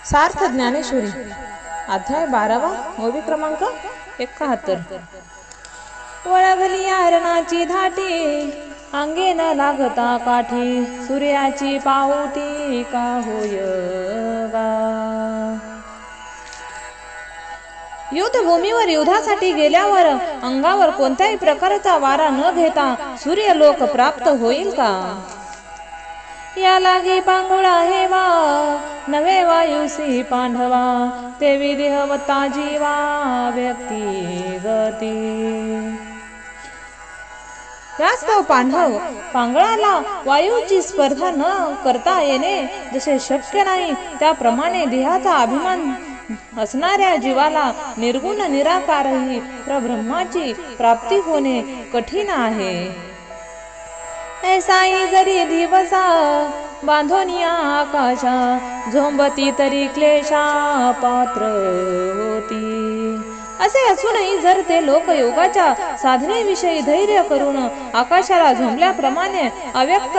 सार्थ ज्ञानेश्वरी अध्याय 12 ओवी क्रमांक 71। वळगली आरणाची धाटी अंगे न लागता काठी सूर्याची पाऊटी का होय गा। युद्धभूमीवर युद्धासाठी गेल्यावर अंगावर कोणत्याही प्रकारचा वारा न घेता सूर्यलोक प्राप्त होईल का। या लागी पांगुळा हेवा नवे वायुसी पांढवा ते विदेहवता जीवा व्यक्ती गती। यास्तव पांढव पांगळाला वायूची स्पर्धा न करता येणे जसे शक्य नाही, त्याप्रमाणे देहाचा अभिमान असणाऱ्या जीवाला निर्गुण निराकारही परब्रह्माची प्राप्ती होणे कठीण आहे। ऐसाई जरी दिवसा बांधोनिया आकाशा झोंबती तरी क्लेशा पात्र होती। असे असूनही जर ते लोक योगाच्या साधनेविषयी धैर्य करून आकाशाला झोंबल्याप्रमाणे अव्यक्त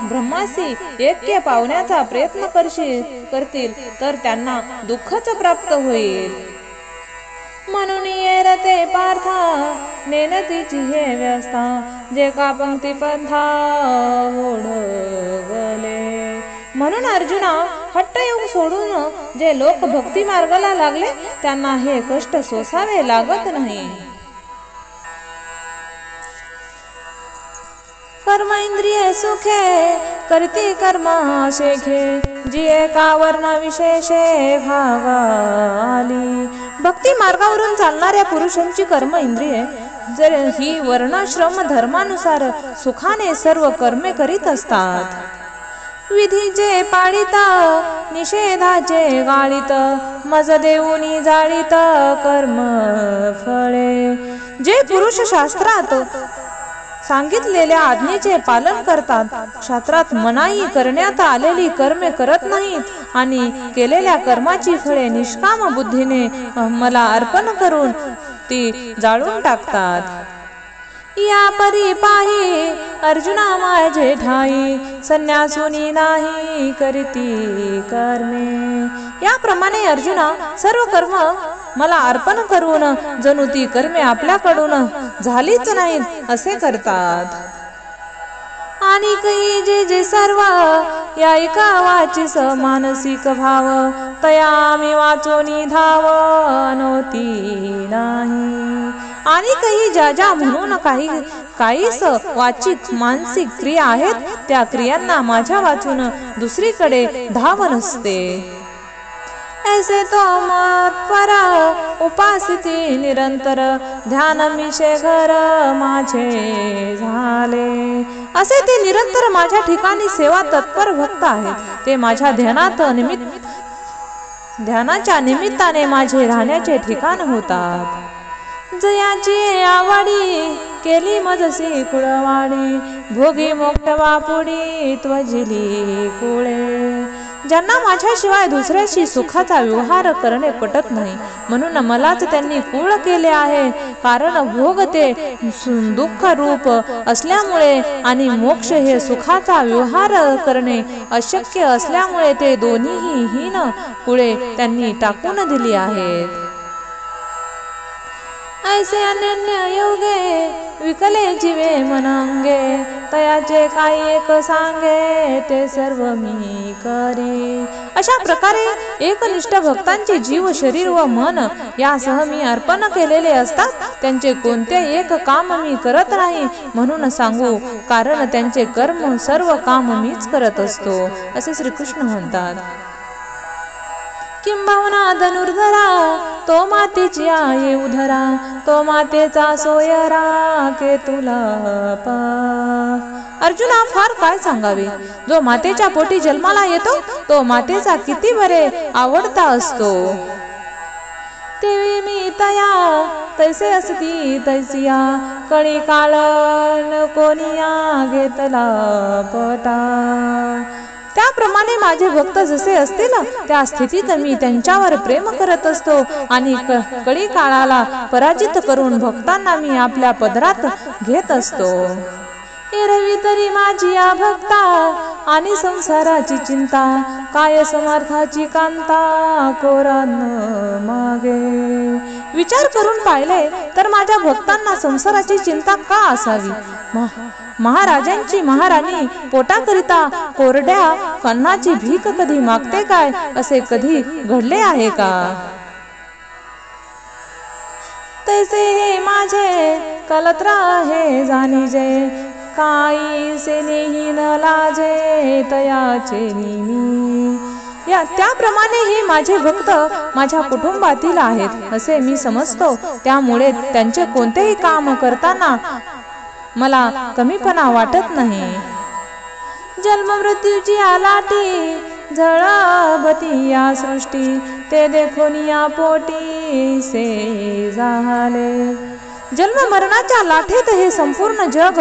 ब्रह्माशी ऐक्य पावण्याचा प्रयत्न करतील तर त्यांना दुःखच प्राप्त होईल। म्हणून ये रते पार्था नेनतीची हे व्यवस्था जे का पंक्ती पंथा ओढगले। म्हणून अर्जुना हट्टयोग सोडून जे लोक भक्ती मार्गाला लागले त्यांना हे कष्ट सोसावे लागत नाही। कर्म इंद्रिय सुखे करती कर्म शेखे जी एका वर्ण विशेषे भागाली। भक्ती मार्गावरून चालणाऱ्या पुरुषांची कर्म इंद्रिये जर ही वर्णाश्रम धर्मानुसार सुखाने सर्व कर्मे करीत असतात। विधीचे पाळिता निषेधाचे गाळीत मज देऊनी जाळीत कर्म फळे। जे पुरुष शास्त्रात सांगितलेल्या आज्ञेचे पालन करतात, शास्त्रात मनाई करण्यात आलेली कर्मे करत नाहीत आणि केलेल्या कर्माची फळे निष्काम बुद्धीने मला अर्पण करून ती जाळून टाकतात। या परी पाही अर्जुना माझे ठाई संन्यासुनी नाही करीती कर्मे। याप्रमाणे अर्जुना सर्व कर्म मला अर्पण करून जणू ती कर्मे आपल्याकडून झालीच नाहीत असे करतात। आणि काही जे जे सर्व या एका वाचीस मानसिक भाव तया मी वाचोनी धाव नव्हती नाही। आणि काही ज्या ज्या म्हणून काहीस वाचिक मानसिक क्रिया आहेत त्या क्रियांना माझ्या वाचून दुसरीकडे धाव नसते। ऐसे तो मत्परा उपासिती निरंतर ध्यान मिशे घर माझे झाले। असे ते निरंतर माझ्या ठिकाणी सेवा तत्पर भक्त आहेत। ते माझ्या ध्यानाच्या निमित्ताने माझे राहण्याचे ठिकाण होतात। जयाची आवडी केली मजसी कुळवाडी भोगी मोक्षवा पुढी त्वजिली कुळे। ज्यांना माझ्याशिवाय दुसऱ्याशी सुखाचा व्यवहार करणे पटत नाही म्हणून मलाच त्यांनी कुळ केले आहे। कारण भोग ते दुःख रूप असल्यामुळे आणि मोक्ष हे सुखाचा व्यवहार करणे अशक्य असल्यामुळे ते दोन्हीही हीन कुळे त्यांनी टाकून दिली आहेत। ऐसे अनन्य योगे विकले जीवे मनांगे तयाचे काही एक सांगे ते सर्व मी करी। अशा प्रकारे एकनिष्ठ भक्तांचे जीव शरीर व मन यासह मी अर्पण केलेले असतात त्यांचे कोणते एक काम मी करत नाही म्हणून सांगू, कारण त्यांचे कर्म सर्व काम मीच करत असतो असे श्रीकृष्ण म्हणतात। किंबहुना धनुर्धरा तो मातेची आई उधरा तो मातेचा सोयरा के तुला पा। अर्जुना फार काय सांगावे, जो मातेच्या पोटी जन्माला येतो तो मातेचा किती बरे आवडता असतो। तेवी मी तया तैसे असती तैसिया कळी काळन कोणिया घेतला पटा। त्याप्रमाणे माझे भक्त जसे असतील त्या स्थितीत मी त्यांच्यावर प्रेम करत असतो आणि कळी काळाला पराजित करून भक्तांना मी आपल्या पदरात घेत असतो। एरवी तरी माझी या भक्ता आणि संसाराची चिंता, काय समर्थाची कांता कोरान मागे. विचार करून पाहिले तर माझ्या भक्तांना संसाराची चिंता का असावी? महाराजांची महाराणी पोटाकरिता कोरड्या अन्नाची भीक कधी मागते काय? असे कधी घडले आहे का? तैसे हे माझे कलत्रा हे जाणीजे, काही से नेही न लाजे तयाचे नेमी. त्याप्रमाणे हे माझे भक्त माझ्या कुटुंबातील आहेत असे मी समजतो. त्यामुळे त्यांचे कोणतेही काम करताना मला कमीपणा वाटत नाही. जन्म मृत्यूची आलाटी झळबती या सृष्टी, ते देखून या पोटी से झाले. जन्म मरणाच्या लाठीत हे संपूर्ण जग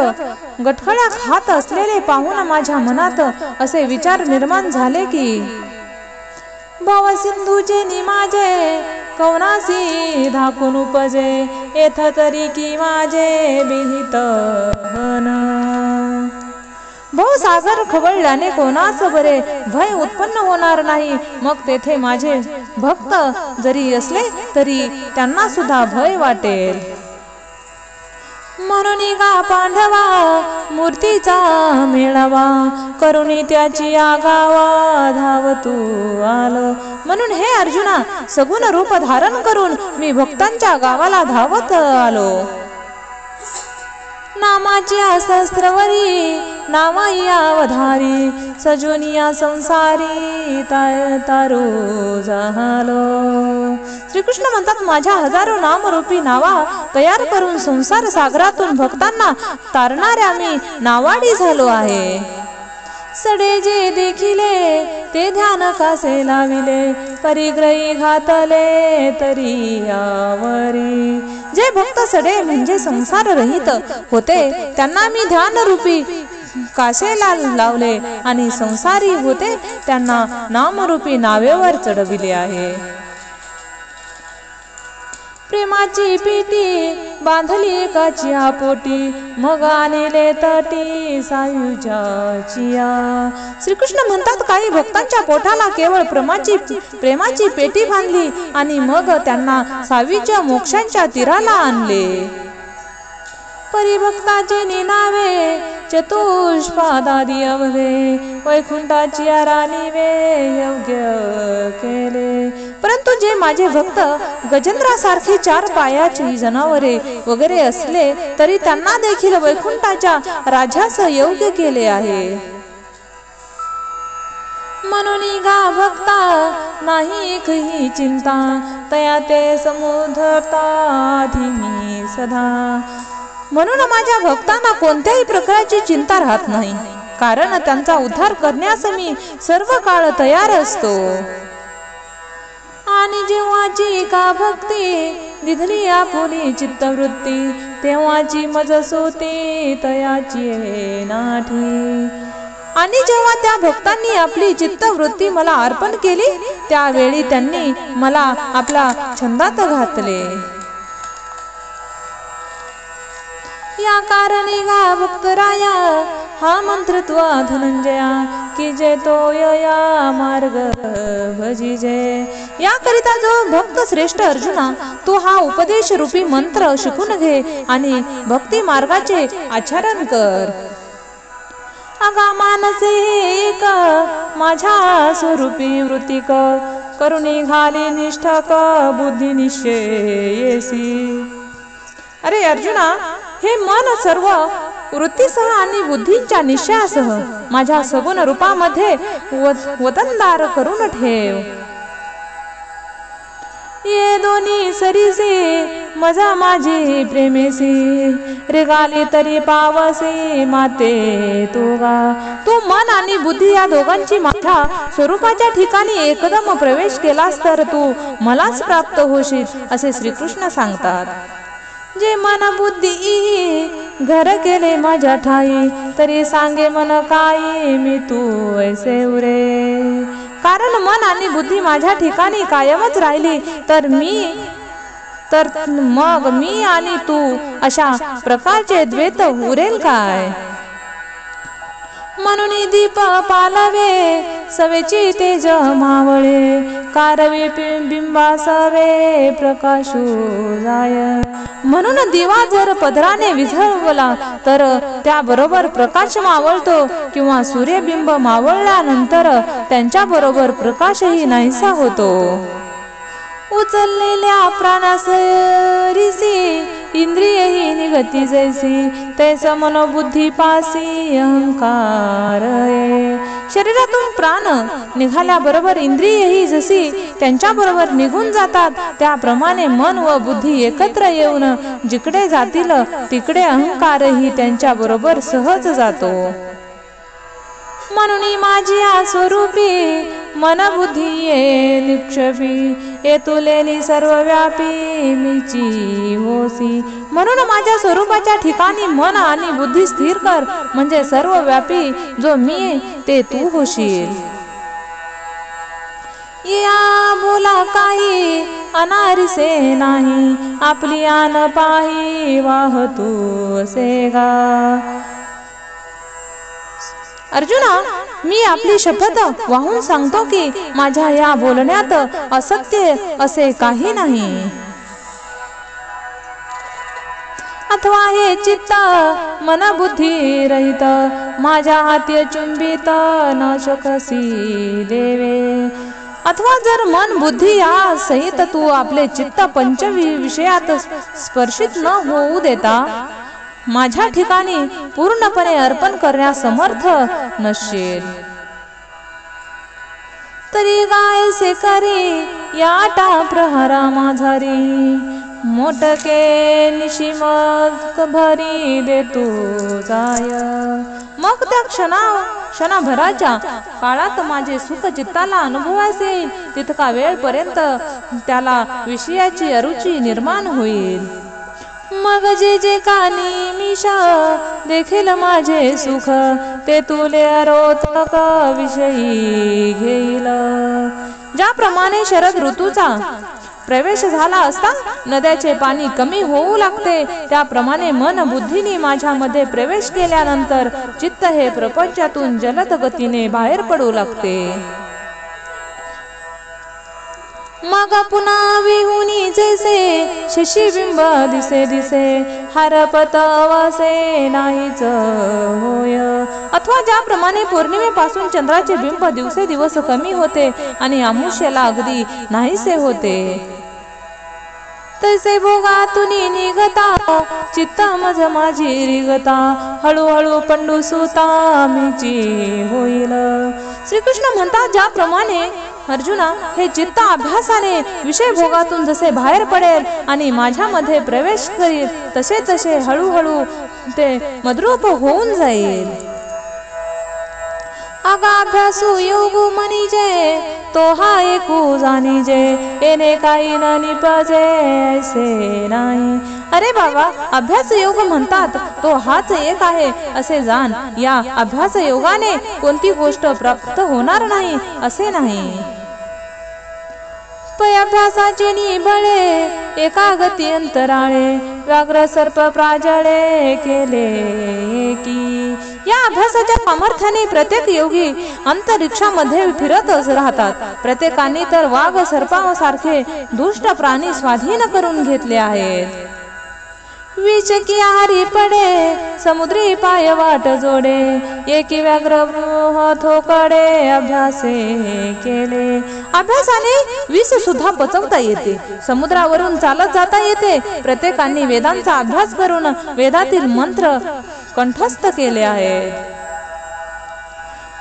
गटखळ्या खात असलेले पाहून माझ्या मनात असे विचार निर्माण झाले की भव सिंधूचे निमाजे कवनासी धाकून उपजे, येथ तरी की माझे विहित हन. भवसागर खवळल्याने कोणास बरे भय उत्पन्न होणार नाही. मग तेथे माझे भक्त जरी असले तरी त्यांना सुद्धा भय वाटेल. म्हणून गा पांडवा मूर्तीचा मेळावा, करुणी त्याची आगावा धावतू आलो. म्हणून हे अर्जुना, सगुण रूप धारण करून मी भक्तांच्या गावाला धावत आलो. नामाची सहस्रवरी नावाई अवधारी, सजोनिया संसारी तारू झालो. श्रीकृष्ण म्हणतात, माझ्या हजारो नामरूपी नावा तयार करून संसार सागरातून भक्तांना तारणाऱ्या मी नावाडी झालो आहे. सडे जे देखिले ते ध्यान कासे लाविले, परिग्रही घातले तरी यावरी. जे भक्त सडे म्हणजे संसार रहित होते त्यांना मी ध्यान रूपी कासेला लावले, आणि संसारी होते त्यांना नामरूपी नावेवर चढविले आहे. प्रेमाची पेटी बांधली एकाची पोटी, मग आणले तटी सायुज्याचिया. श्रीकृष्ण म्हणतात, काही भक्तांच्या पोटाला केवळ प्रेमाची पेटी बांधली आणि मग त्यांना सावीच्या मोक्षांच्या तीराला आणले. परिभक्ताचे निनावे चतुष्पादादी अवघे, वैकुंठाची राणी वे योग्य केले. परंतु जे माझे भक्त गजेंद्रासारखे 4 पायाची जनावरे वगैरे असले तरी त्यांना देखील वैकुंठाच्या राजास योग्य केले आहे. म्हणून गा भक्ता नाही एकही चिंता, तया ते समुद्रता धीमी सदा. म्हणून माझ्या भक्तांना कोणत्याही प्रकारची चिंता राहत नाही, कारण त्यांचा उद्धार करण्यास मी सर्व काळ तयार असतो. आणि जेव्हाची का भक्ती दिधली आपुली चित्तवृत्ती, तेव्हाची मज सोती तयाची नाठी. आणि जेव्हा त्या भक्तांनी आपली चित्तवृत्ती मला अर्पण केली, त्यावेळी त्यांनी मला आपला छंदात घातले. या कारणी गा भक्तराया हा मंत्र त्वा धनंजया, की जे तो या मार्ग भजिजे. याकरिता जो भक्त श्रेष्ठ अर्जुना, तू हा उपदेश रूपी मंत्र शिकून घे आणि भक्ती मार्गाचे आचरण कर. अगा मानसे एक माझ्या स्वरूपी वृत्तिक, करुणी घाली निष्ठक बुद्धी निश्चयेसी. अरे अर्जुना, हे मन सर्व वृत्तीसह आणि बुद्धीच्या निश्चयासह माझ्या सगुण रूपामध्ये वतनदार करून ठेव. ये दोन्ही सरीसे मजा माझी प्रेमेसी, रेगाली तरी पावसे माते तुगा. तू मन आणि बुद्धी या दोघांची माझ्या स्वरूपाच्या ठिकाणी एकदम प्रवेश केलास तर तू मलाच प्राप्त होशील असे श्रीकृष्ण सांगतात. जे मन बुद्धी घर केले माझ्या ठाई, तरी सांगे मन काही मी तू ऐसे उरे. कारण मन आणि बुद्धी माझ्या ठिकाणी कायमच राहिली तर मग मी आणि तू अशा प्रकारचे द्वैत उरेल काय? म्हणून दीप पालवे सवेची तेज मावळे कारवे बिंबासवे प्रकाशू जाय. म्हणून दिवा जर पदराने विझवला तर त्याबरोबर प्रकाश मावळतो किंवा सूर्यबिंब मावळल्यानंतर त्यांच्याबरोबर प्रकाशही नाहीसा होतो. उचललेल्या प्राणासरिसी इंद्रियही निगती जैसी तैस मनोबुद्धी पासी अहंकार. शरीरातून प्राण निघाल्याबरोबर इंद्रियही जशी त्यांच्याबरोबर निघून जातात त्याप्रमाणे मन व बुद्धी एकत्र येऊन जिकडे जातील तिकडे अहंकारही त्यांच्याबरोबर सहज जातो. म्हणून माझी स्वरूपी मन बुद्धी ये निक्षेपी येतुलेनी सर्वव्यापी मीची होसी. म्हणून माझ्या स्वरूपाच्या ठिकाणी मन आणि बुद्धी स्थिर कर म्हणजे सर्वव्यापी जो मी ते तू होशील. या बोला काही अनारिसे नाही आपली आन पाही वाहतू असे गा. अर्जुना, मी आपली शपथ वाहून सांगतो की माझ्या या बोलण्यात असत्य असे काही नाही. अथवा हे चित्त मन बुद्धी रहित माझ्या हाती चुंबित नाशकसी देवे. अथवा जर मन बुद्धी या सहित तू आपले चित्त पंच विषयात स्पर्शित न होऊ देता माझ्या ठिकाणी पूर्णपणे अर्पण करण्यास समर्थ नसशील. तरी गायसे करी याटा प्रहारा माझारी मोठके निशिमक भरी दे तू जाय. मग त्या क्षणाभराच्या काळात माझे सुख चित्ताला अनुभवास येईल तितका वेळपर्यंत त्याला विषयाची अरुची निर्माण होईल. मग जे कानी मिशा देखील माझे सुख ते तुले अरोतक विषयी घेईल. ज्याप्रमाणे शरद ऋतूचा प्रवेश झाला असता नद्याचे पाणी कमी होऊ लागते त्याप्रमाणे मन बुद्धीने माझ्यामध्ये प्रवेश केल्यानंतर चित्त हे प्रपंचातून जलद गतीने बाहेर पडू लागते. मग पुन्हा विहुनी जैसे शशीबिंब दिसे दिसे हरपत वसे नाहीच होय. अथवा ज्याप्रमाणे पौर्णिमेपासून चंद्राचे बिंब दिवसेदिवस कमी होते आणि अमुष्याला अगदी नाहीसे होते तैसे भोगातून निघता चित्त मज माझी रिगता हळूहळू पंडू सुता मीची होईल. श्रीकृष्ण म्हणतात ज्याप्रमाणे अर्जुना हे चित्त अभ्यासाने विषय भोगातून जसे बाहेर पडेल आणि माझ्यामध्ये प्रवेश करील तसे तसे हळूहळू ते मद्रूप होऊन जाईल. अगाभ्यासू योगू मनीजे तो हा एकू जाणीजे येणे काही न निपजे ऐसे नाही. अरे बाबा, अभ्यास योग म्हणतात तो हाच एक आहे असे जाण. या अभ्यास योगाने कोणती गोष्ट प्राप्त होणार नाही असे नाही. पै अभ्यासाचे निबळे एका गती अंतराळे व्याघ्र सर्प प्राजळे केले की. या अभ्यासाच्या सामर्थ्याने प्रत्येक योगी अंतरिक्षामध्ये फिरतच राहतात. प्रत्येकाने तर वाघ सर्पासारखे दुष्ट प्राणी स्वाधीन करून घेतले आहेत. विचकी आहारी पडे समुद्री पाय वाट जोडे एकी व्याघ्र थोकडे अभ्यासे केले. अभ्यासाने विष सुद्धा पचवता येते. समुद्रावरून चालत जाता येते. प्रत्येकाने वेदांचा अभ्यास करून वेदातील मंत्र कंठस्थ केले आहेत.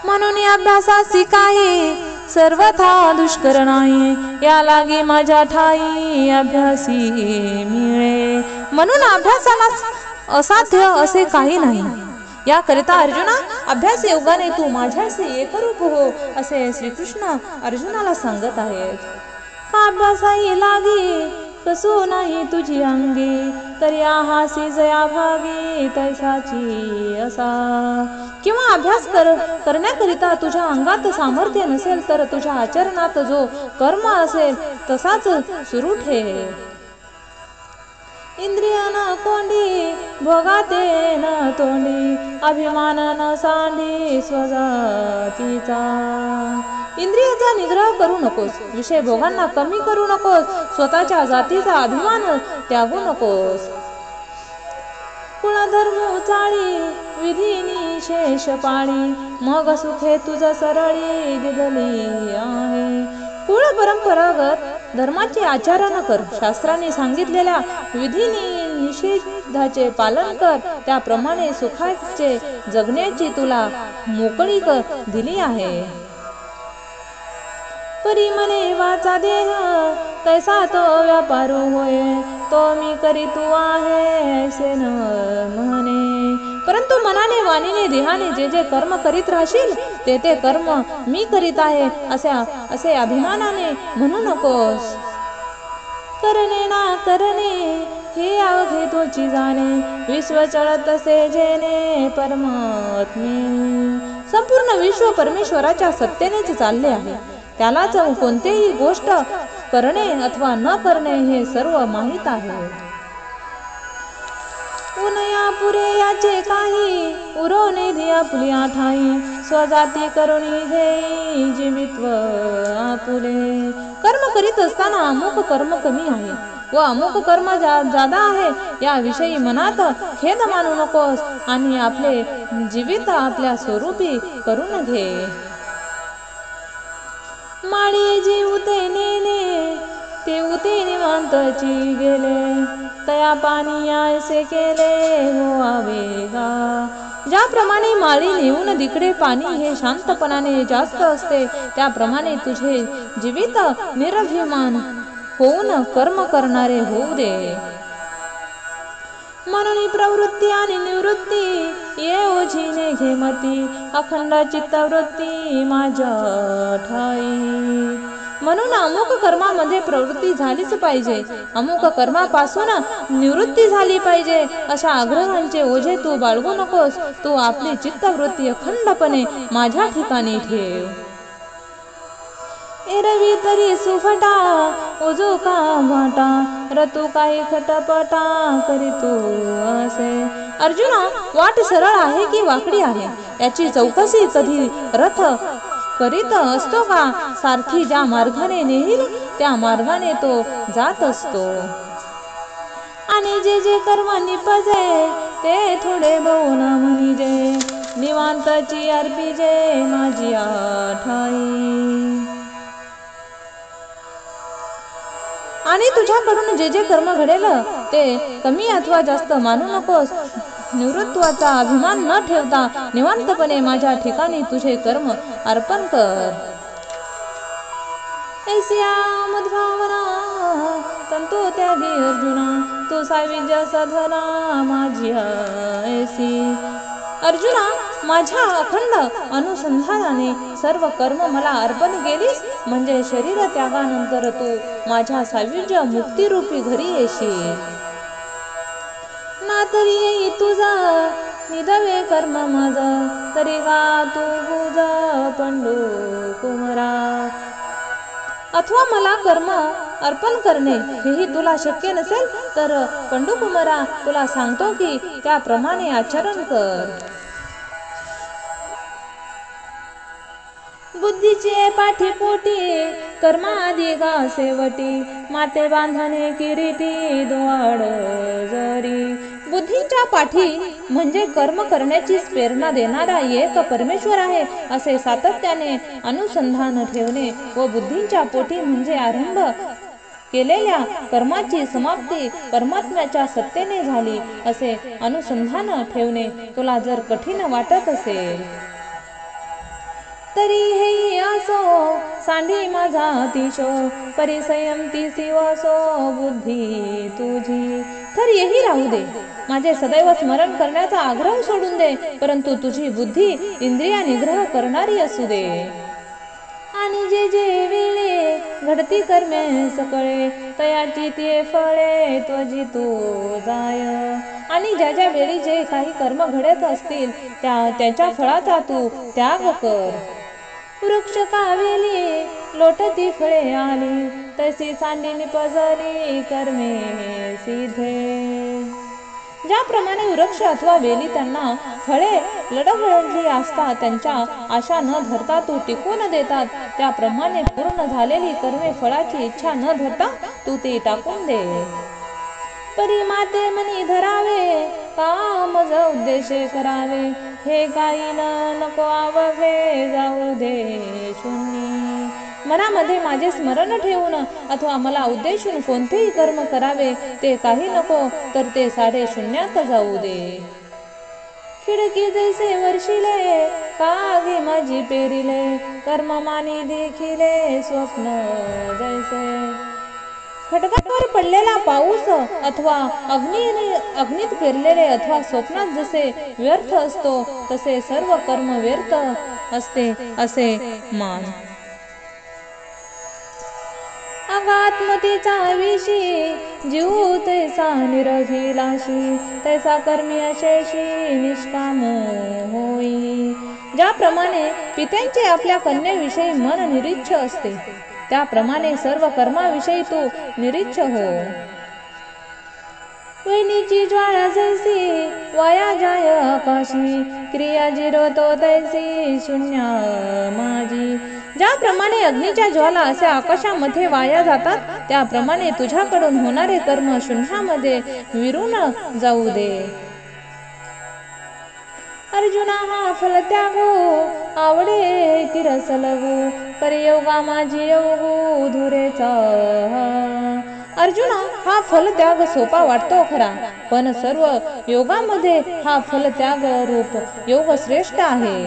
म्हणून अभ्यासासी काही सर्वथा दुष्कर नाही या लागी माझ्या ठाई अभ्यासी मिळे. म्हणून अभ्यासाला असाध्य असे काही नाही. याकरिता अर्जुना अभ्यास योगाने तू माझ्याशी एकरूप हो असे श्रीकृष्ण अर्जुनाला सांगत आहेत. अभ्यासाही लागी कसू नाही तुझी अंगी तरी आहासी जया भागी तैसाची असा. किंवा अभ्यास करण्याकरिता तुझ्या अंगात सामर्थ्य नसेल तर तुझ्या आचरणात जो कर्म असेल तसाच सुरू ठेव. इंद्रिय न कोंडी भोगाते न तोंडी, अभिमान न सांडी स्वजातीचा. इंद्रियाचा निग्रह करू नकोस, विषय भोगांना कमी करू नकोस, स्वतःच्या जातीचा अभिमान त्यागू नकोस. कुळधर्म चाळी विधी शेष पाळी, मग सुखे तुझ सरळी दिदली आहे. कुळ परंपरागत धर्माचे आचरण कर, शास्त्राने सांगितलेल्या विधी निषेधाचे पालन कर, त्याप्रमाणे सुखाचे जगण्याची तुला मोकळीक दिली आहे. परी मने वाचा देह तैसा तो व्यापार होय, तो मी करी तू आहे ऐसे न म्हणे. परंतु मनाने वाणीने देहाने जे जे कर्म करीत राहशील ते ते कर्म मी करीत आहे असे अभिमानाने म्हणू नकोस. करणे ना करणे हे अवघे तोची जाणे, विश्व चळत असे जेणे परमात्मे. संपूर्ण विश्व परमेश्वराच्या सत्तेनेच चालले आहे, त्यालाच कोणतेही गोष्ट करणे अथवा न करणे हे सर्व माहीत आहे. उनया पुरे याचे काही उरवणे धिया फुलिया ठाई, स्वजाती करुणी घेई जीवित्व आपुले. कर्म करीत असताना अमुक कर्म कमी आहे व अमुक कर्म जादा आहे याविषयी मनात खेद मानू नकोस आणि आपले जीवित आपल्या स्वरूपी करून घे. माळी जी उते नेले ते उते निवांतची गेले, तया पाणी ऐसे केले हो आवेगा. ज्याप्रमाणे माळी नेऊन तिकडे पाणी हे शांतपणाने जास्त असते, त्याप्रमाणे तुझे जीवित निरभिमान होऊन कर्म करणारे होऊ दे. म्हणून प्रवृत्ती आणि निवृत्ती ये ओझीने घे मती, अखंड चित्तवृत्ती माझ्या ठाई. म्हणून अमुक कर्मामध्ये प्रवृत्ती झालीच पाहिजे, अमुक कर्मापासून निवृत्ती झाली पाहिजे अशा आग्रहांचे ओझे तू बाळगू नकोस. तू आपली चित्तवृत्ती अखंडपणे माझ्या ठिकाणी ठेव. एरवी तरी सुफटा उजू का भाटा, रतू काही खटपटा करी तू असे. अर्जुना, वाट सरळ आहे की वाकडी आहे याची चौकशी कधी रथ करीत असतो का? सारखी ज्या मार्गाने नेईल त्या मार्गाने तो जात असतो. आणि जे जे कर्म निपजे ते थोडे बहुन म्हणिजे, निवांतची अर्पिजे माझी ठाई. आणि तुझ्याकडून जे जे कर्म घडेल ते कमी अथवा जास्त मानू नकोस. निवृत्वाचा अभिमान न ठेवता निवांतपणे माझ्या ठिकाणी तुझे कर्म अर्पण कर. ऐसिया मद्भावना तंतु त्यागी अर्जुना, तू साविज्य साधना माझी ऐसी. अर्जुना, माझ्या अखंड अनुसंधानाने सर्व कर्म मला अर्पण केलीस म्हणजे शरीर त्यागानंतर तू माझ्या सायुज्य मुक्तिरूपी घरी येशील. ना तरी येई तुझा निदवे कर्म माझ, तरी का तू बुज पंडू कुमरा. अथवा मला कर्म अर्पण करणे हेही तुला शक्य नसेल तर पंडुकुमारा तुला सांगतो की त्याप्रमाणे आचरण कर. बुद्धीचे पाठीपोटी कर्मादी गासेवटी, माते बांधणे किरीटी द्वाड जरी. बुद्धीच्या पाठी म्हणजे कर्म करण्याची प्रेरणा देणारा एक परमेश्वर आहे असे सातत्याने अनुसंधान ठेवणे व बुद्धीच्या पोटी म्हणजे आरंभ केलेल्या कर्माची समाप्ती परमात्म्याच्या सत्तेने झाली असे अनुसंधान ठेवणे तुला जर कठीण वाटत असेल तरी हे असो सांडी माझा अतिशो, परिसंयमती सिवसो बुद्धी तुझी. तर येही राहू दे, माझे सदैव स्मरण करण्याचा आग्रह सोडून दे, परंतु तुझी बुद्धी इंद्रिया निग्रह करणारी असू दे. आणि जे जे वेळे घडती कर्मे सकळे, तयाची ते फळे त्वजी तू जाय. आणि ज्या ज्या वेळी जे काही कर्म घडत असतील त्याच्या फळाचा तू त्याग कर. वृक्ष कावेली लोटती फळे आली, तैसी सांडी निपजली कर्मे सिद्धे. ज्याप्रमाणे वृक्ष अथवा वेली त्यांना फळे लडखडली असतात, त्यांच्या आशा न धरता तू टिकून देतात, त्याप्रमाणे पूर्ण झालेली कर्मे फळाची इच्छा न धरता तू ती टाकून दे. परी माते मनी धरावे, काम ज उद्देशे करावे, हे काही नको आवघे जाऊ दे शून्य. मनामध्ये माझे स्मरण ठेवून अथवा मला उद्देशून कोणतेही कर्म करावे, ते काही नको, तर ते सारे शून्यात जाऊ दे. खिडकी जैसे वर्षिले, कागी माझी पेरिले, कर्म मानी देखिले स्वप्न जैसे. खडकावर पडलेला पाऊस अथवा अग्नीत पेरलेले अथवा स्वप्नात जसे व्यर्थ असतो, तसे सर्व कर्म व्यर्थ असते असे मान. आत्मतेचा विषयी जीव तैसा निरखिलाशी, तैसा कर्मी अशेषी निष्काम होई. ज्याप्रमाणे पित्यांचे आपल्या कन्येविषयी मन निरीच्छ असते, त्याप्रमाणे सर्व कर्माविषयी तू निरीच्छ हो. वैनीची ज्वाळा जैसी वाया जाय आकाशी, क्रिया जिरवतो तैसी शून्य माझी. ज्याप्रमाणे अग्नीच्या ज्वाला असे आकाशामध्ये वाया जातात, त्याप्रमाणे तुझ्याकडून होणारे कर्म शून्यामध्ये विरून जाऊ दे. अर्जुना हा फल त्यागो, आवडे तिरस लगू, परियोगा माझी योगू धुरेचा. अर्जुना हा फल त्याग सोपा वाटतो खरा, पण सर्व योगामध्ये हा फल त्याग रूप योग श्रेष्ठ आहे.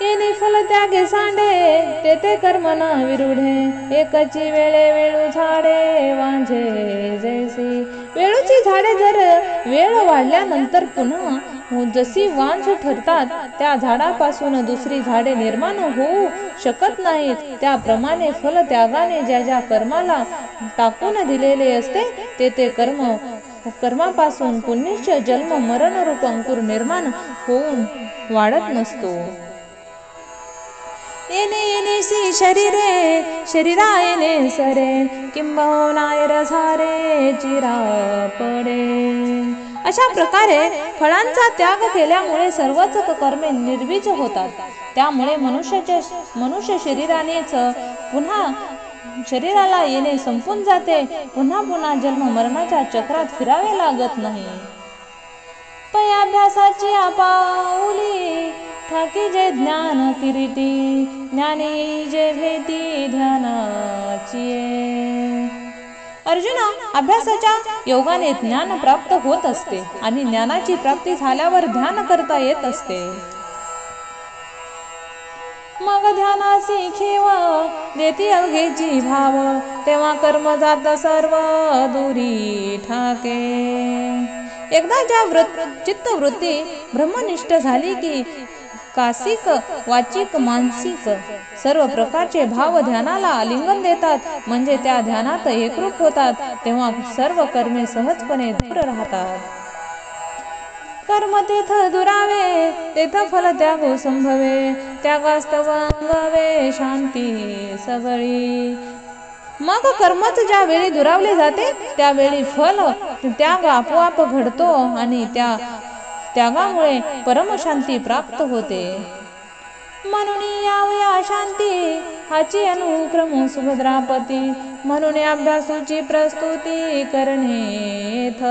येणे फल त्यागे सांडे, तेथे कर्म न विरुढे, एकची वेळे वेळू झाडे वांझे जैसी. वेळूची झाडे जर वेळ वाढल्यानंतर पुन्हा जशी वांझ ठरतात, त्या झाडापासून दुसरी झाडे निर्माण होऊ शकत नाहीत, त्याप्रमाणे फल त्यागाने ज्या ज्या कर्माला टाकून दिलेले असते, ते कर्मापासून पुण्यश्च जन्म मरण रूप अंकुर निर्माण होऊन वाढत नसतो. येणे येणेसी शरीरे, शरीरा येणे सरे, किंबहुना रसारे चिरा पडे. अशा प्रकारे फळांचा त्याग केल्यामुळे सर्वच कर्मे निर्वीज होतात. त्यामुळे मनुष्य शरीरानेच पुन्हा शरीराला येणे संपून जाते, पुन्हा पुन्हा जन्म मरणाच्या चक्रात फिरावे लागत नाही. पै अभ्यासाची आपाऊली, ठाकी जे ज्ञान किरीटी, ज्ञानी जे भेटी ध्यानाची. अर्जुना, अभ्यासाच्या योगाने ज्ञान प्राप्त होत असते आणि ज्ञानाची प्राप्ती झाल्यावर ध्यान करता येत असते. मग ध्यानासी खेव देती अवघेची भाव, तेव्हा कर्म जात सर्व दुरी ठाके. एकदा ज्या चित्तवृत्ती ब्रह्मनिष्ठ झाली की कासिक वाचिक मानसिक सर्व प्रकारचे भाव ध्यानाला आलिंगन देतात, म्हणजे त्या ध्यानात एकरूप होतात, तेव्हा सर्व कर्मे सहजपणे दूर राहतात. कर्म तेथ दुरावे, तेथ फल त्यागो संभवे, त्यागास्तव अंगवे शांती सगळी. मग कर्मच ज्या वेळी दुरावले जाते, त्यावेळी फल त्याग आपोआप घडतो आणि त्या त्यागामुळे परमशांती प्राप्त होते. म्हणून यावया शांती हाची अनुक्रम सुभद्रापती, म्हणून अभ्यासूची प्रस्तुती करणेथ.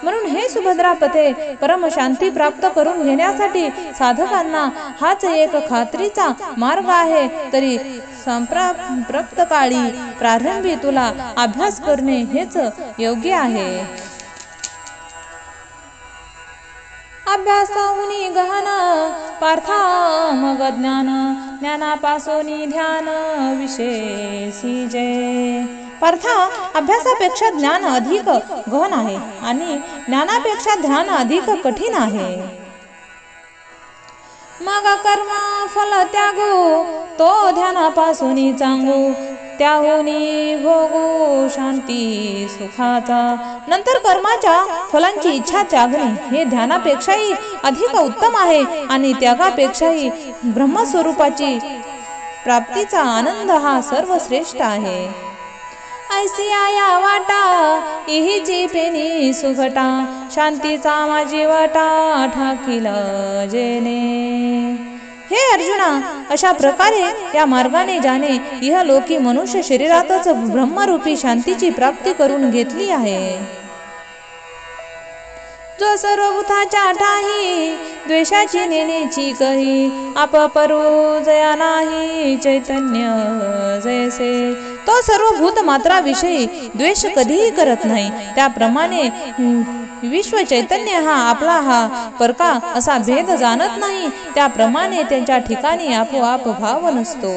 म्हणून हे सुभद्रापते, परमशांती प्राप्त करून घेण्यासाठी साधकांना हाच एक खात्रीचा मार्ग आहे. तरी संप्राप्त काळी प्रारंभी तुला अभ्यास करणे हेच योग्य आहे. अभ्यासाहुनी गहन पार्था मग ज्ञान, ज्ञानापासून ध्यान विशेषी जय. पार्था, अभ्यासापेक्षा ज्ञान अधिक गहन आहे आणि ज्ञानापेक्षा ध्यान अधिक कठीण आहे. मग कर्म फल त्यागू तो ध्यानापासून चांगू त्याहुनी भोगू शांती सुखाचा. नंतर कर्माच्या फलांची इच्छा त्यागणे हे ध्यानापेक्षाही अधिक उत्तम आहे आणि त्यागापेक्षाही ब्रह्मस्वरूपाची प्राप्तीचा आनंद हा सर्वश्रेष्ठ आहे. ऐसी आया वाटा इहीची पेनी सुघटा शांतीचा माझी वाटा ठाकील जेने. हे अर्जुना, अशा प्रकारे या मार्गाने ज्याने इहलोकी मनुष्य शरीरातच ब्रह्मरूपी शांतीची प्राप्ती करून घेतली आहे, जो सर्वभूताच्या ठाही द्वेषाची नेण्याची कही आपपरू जया नाही चैतन्य जैसे. तो सर्व भूत मात्राविषयी द्वेष कधीही करत नाही. त्याप्रमाणे विश्व चैतन्य हा आपला हा परका असा भेद जाणत नाही. त्याप्रमाणे त्यांच्या ठिकाणी आपोआप भाव नसतो.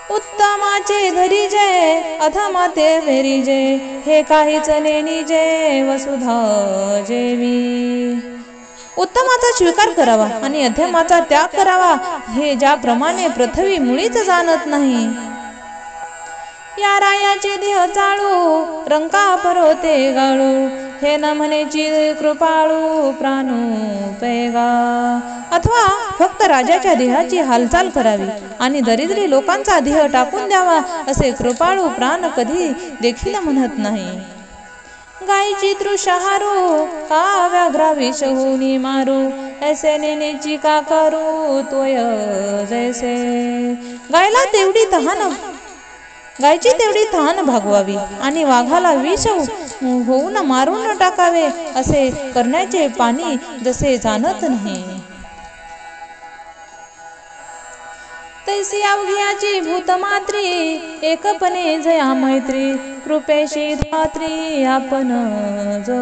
उत्तमाचे धरी जय अधमाते वेरी जय हे काहीच नेनी जय वसुधा जेवी. उत्तमाचा स्वीकार करावा आणि अधमाचा त्याग करावा हे ज्याप्रमाणे पृथ्वी मुळीच जाणत नाही. या रायाचे देह चाळू रंका परोते गाळू हे न म्हणेची कृपाळू प्राणू पेगा. अथवा फक्त राजाच्या देहाची हालचाल करावी आणि दरिद्री लोकांचा देह टाकून द्यावा असे कृपाळू प्राण कधी देखील म्हणत नाही. गायची तृषहारू का व्याघ्रा विषहुनी मारू ऐसे नेनेची का करू त्वय जैसे. गायची तेवढी तहान भागवावी आणि वाघाला विष होऊन मारून टाकावे असे करण्याचे पाणी जसे जाणत नाही, तैसी अवघ्याची भूतमात्री एकपणे जया मैत्री कृपेशी धात्री आपण जो.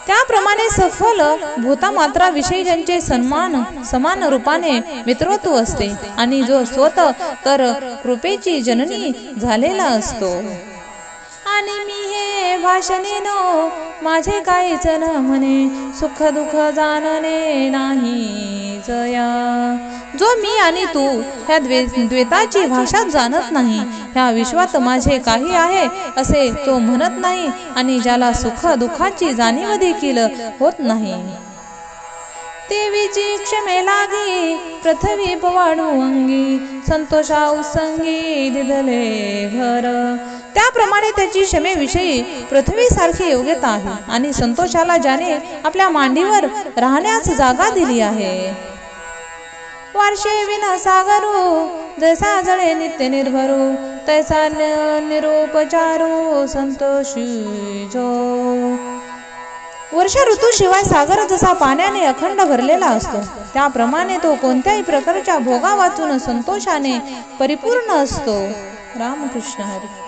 त्याप्रमाणे सफल भूतमात्राविषयी ज्यांचे समान रूपाने मित्रत्व असते आणि जो स्वतः तर कृपेची जननी झालेला असतो. आणि मी हे भाषणेनो माझे काहीच न म्हणे सुख दुःख जाणणे नाही जया. जो मी आणि तू ह्या द्वैताची भाषा जाणत नाही, ह्या विश्वात माझे काही आहे असे तो म्हणत नाही आणि ज्याला सुख दुःखाची जाणीव देखील होत नाही. देवीची क्षमे लागी पृथ्वी पवाडू अंगी संतोषा उत्संगी दिदले घर. त्याप्रमाणे त्याची क्षमेविषयी पृथ्वीसारखी योग्यता आहे आणि संतोषाला ज्याने आपल्या मांडीवर राहण्यास जागा दिली आहे. वार्षे विना सागरू जैसा जळे नित्य निर्भरू तैसा निरुपचारू संतोषी जो. वर्षा ऋतूशिवाय सागर जसा पाण्याने अखंड भरलेला असतो त्याप्रमाणे तो कोणत्याही प्रकारच्या भोगा वाचून संतोषाने परिपूर्ण असतो. रामकृष्ण हरी.